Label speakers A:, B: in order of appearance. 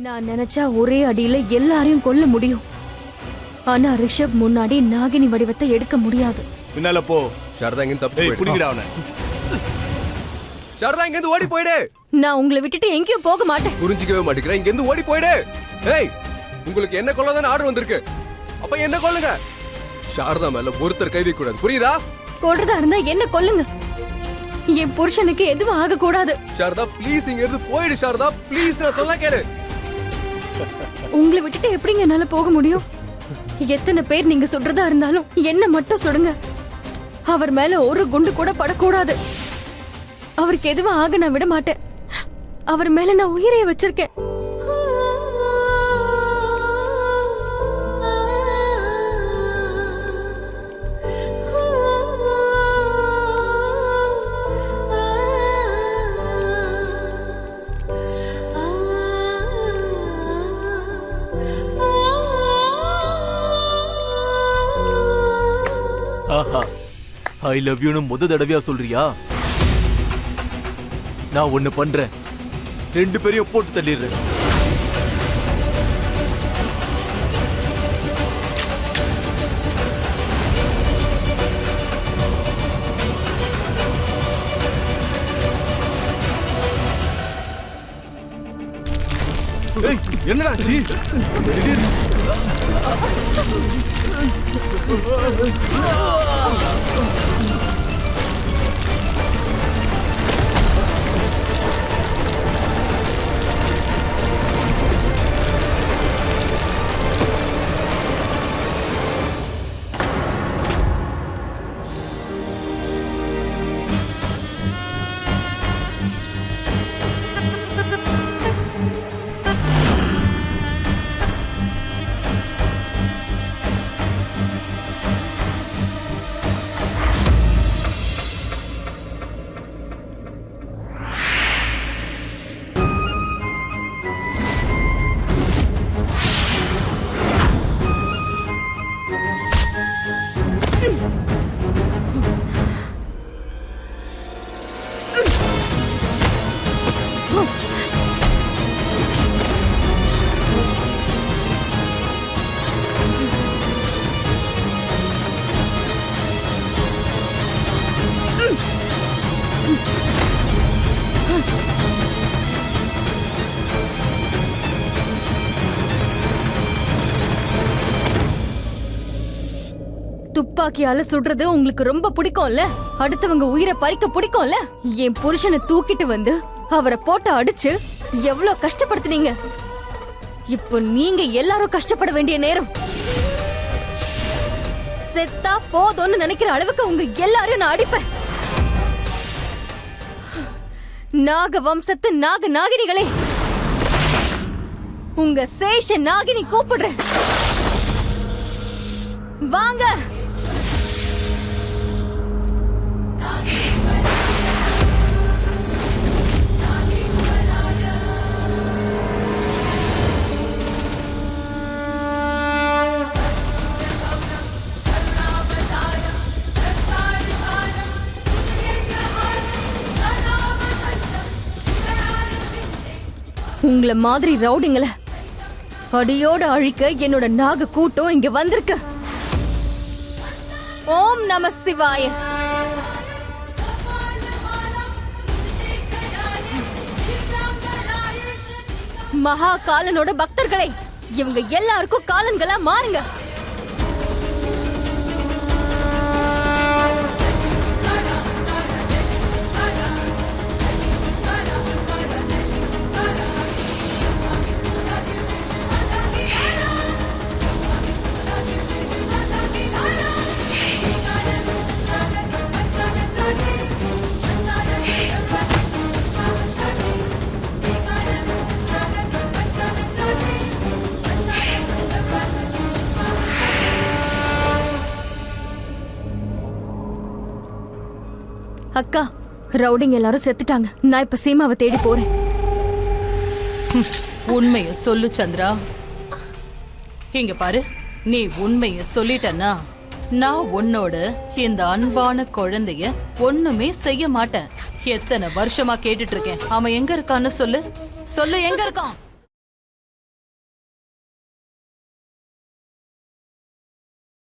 A: நான் நினைச்சா ஒரே அடியில எல்லாரையும் கொல்ல முடியும். ஆனா ரிஷப் முன்னாடி நாகினி வடிவத்தை எடுக்க முடியாது.
B: பின்னால போ.
C: சாரதா இங்க தப்பி போயிடு.
B: புடிங்கடா அவனை.
C: சாரதா இங்க இருந்து ஓடி போயிடு.
A: நான் உங்களை விட்டுட்டு எங்கேயும் போக மாட்டேன்.
C: புரிஞ்சிக்கவே மாட்டேங்கிறேன். இங்க இருந்து ஓடி போயிடு. ஏய், உங்களுக்கு என்ன கொல்லதான ஆர்டர் வந்திருக்கு. அப்ப என்ன கொல்லுங்க. சாரதா மேல ஒருத்தர் கை வைக்க கூடாது. புரியுதா?
A: கொல்றதா இருந்தா என்ன கொல்லுங்க. என் புருஷனுக்கு எதுவும் ஆக கூடாது.
C: சாரதா ப்ளீஸ் இங்க இருந்து போயிடு. சாரதா ப்ளீஸ் நான் சொல்ல கேளு.
A: உங்களை விட்டுட்டு எப்படிங்க என்னால போக முடியும்? எத்தனை பேர் நீங்க சுடுறதா இருந்தாலும் என்ன மட்டும் சுடுங்க. அவர் மேல ஒரு குண்டு கூட படக்கூடாது. அவருக்கு எதுவும் ஆக நான் விட மாட்டேன். அவர் மேல நான் உயிரைய வச்சிருக்கேன்.
D: ஐ லவ் யூன்னு முத தடவையா சொல்றியா? நான் ஒண்ணு பண்றேன். 2 பேரையும் போட்டு தள்ளிடுறேன்.
B: என்னடாச்சு?
A: துப்பாக்கியால சுடுறது உங்களுக்கு ரொம்ப பிடிக்கும்ல? அடுத்தவங்க உயிரை பறிக்க பிடிக்கும்ல? என் புருஷனை தூக்கிட்டு வந்து அவரை போட்டு அடிச்சு எவ்வளவு கஷ்டப்படுத்துனீங்க. இப்போ நீங்க எல்லாரும் கஷ்டப்பட வேண்டிய நேரம். செத்தா போதும்னு நினைக்கிற அளவுக்கு உங்க எல்லாரையும் நான் அடிப்பேன். நாக வம்சத்து நாக நாகினிகளே, உங்க சேஷ நாகினி கூப்பிடுறேன். வாங்க. உங்களை மாதிரி ரவுடிங்களை அடியோடு அழிக்க என்னோட நாக கூட்டம் இங்க வந்திருக்கு. ஓம் நம சிவாய. மகா காலனோட பக்தர்களே, இவங்க எல்லாருக்கும் காலன்களா மாறுங்க. அக்கா, ரவுடிங் எல்லாரும் செத்துட்டாங்க. நான் இப்ப சீமாவை தேடி போறேன்.
E: உண்மைய சொல்லு சந்திரா. இங்க பாரு, நீ உண்மைய சொல்லிட்டனா நான் உன்னோட இந்த அன்பான குழந்தைய ஒண்ணுமே செய்ய மாட்டேன். எத்தனை வருஷமா கேட்டுட்டு இருக்கேன். அவன் எங்க இருக்கான்னு சொல்லு. சொல்லு, எங்க இருக்கான்?